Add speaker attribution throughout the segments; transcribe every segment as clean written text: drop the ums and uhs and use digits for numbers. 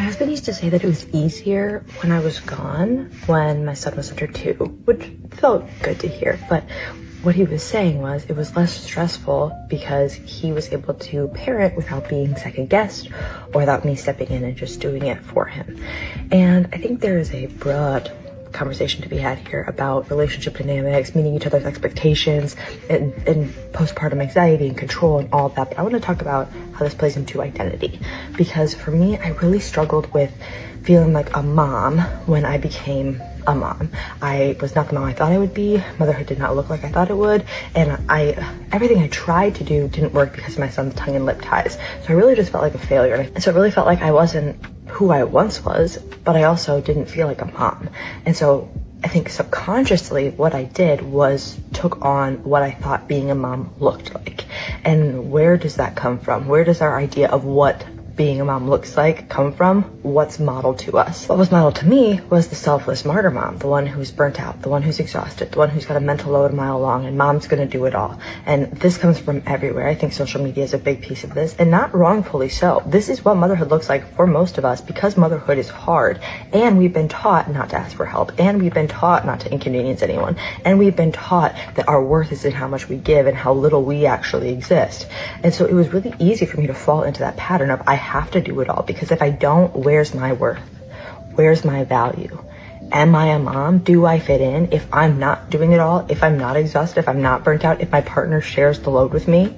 Speaker 1: husband used to say that it was easier when I was gone, when my son was under 2, which felt good to hear. But what he was saying was it was less stressful because he was able to parent without being second guessed or without me stepping in and just doing it for him. And I think there is a broad conversation to be had here about relationship dynamics, meeting each other's expectations, and postpartum anxiety and control and all of that. But I want to talk about how this plays into identity, because for me, I really struggled with feeling like a mom when I became a mom. I was not the mom I thought I would be. Motherhood did not look like I thought it would. And everything I tried to do didn't work because of my son's tongue and lip ties. So I really just felt like a failure. And so it really felt like I wasn't who I once was, but I also didn't feel like a mom. And so I think subconsciously what I did was took on what I thought being a mom looked like. And where does that come from? Where does our idea of what being a mom looks like come from? What's modeled to us? What was modeled to me was the selfless martyr mom, the one who's burnt out, the one who's exhausted, the one who's got a mental load a mile long, and mom's gonna do it all. And this comes from everywhere. I think social media is a big piece of this, and not wrongfully so. This is what motherhood looks like for most of us, because motherhood is hard, and we've been taught not to ask for help, and we've been taught not to inconvenience anyone, and we've been taught that our worth is in how much we give and how little we actually exist. And so it was really easy for me to fall into that pattern of I have to do it all, because if I don't, where's my worth? Where's my value? Am I a mom? Do I fit in? If I'm not doing it all, if I'm not exhausted, if I'm not burnt out, if my partner shares the load with me,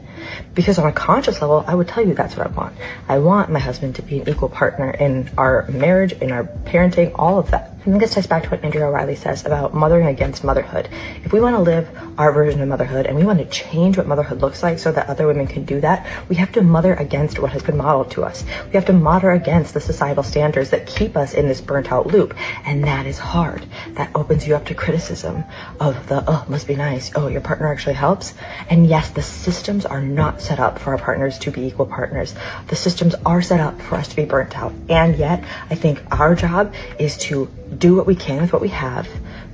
Speaker 1: because on a conscious level, I would tell you that's what I want. I want my husband to be an equal partner in our marriage, in our parenting, all of that. I think this ties back to what Andrea O'Reilly says about mothering against motherhood. If we want to live our version of motherhood and we want to change what motherhood looks like so that other women can do that, we have to mother against what has been modeled to us. We have to mother against the societal standards that keep us in this burnt out loop. And that is hard. That opens you up to criticism of the, oh, must be nice. Oh, your partner actually helps. And yes, the systems are not set up for our partners to be equal partners. The systems are set up for us to be burnt out. And yet, I think our job is to do what we can with what we have,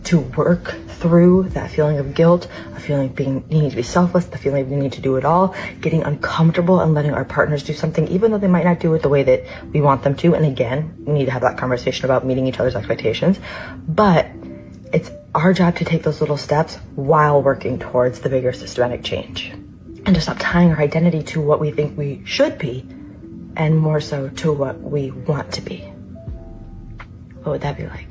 Speaker 1: to work through that feeling of guilt, a feeling of you need to be selfless, the feeling of you need to do it all, getting uncomfortable and letting our partners do something, even though they might not do it the way that we want them to. And again, we need to have that conversation about meeting each other's expectations. But it's our job to take those little steps while working towards the bigger systematic change. And to stop tying our identity to what we think we should be, and more so to what we want to be. What would that be like?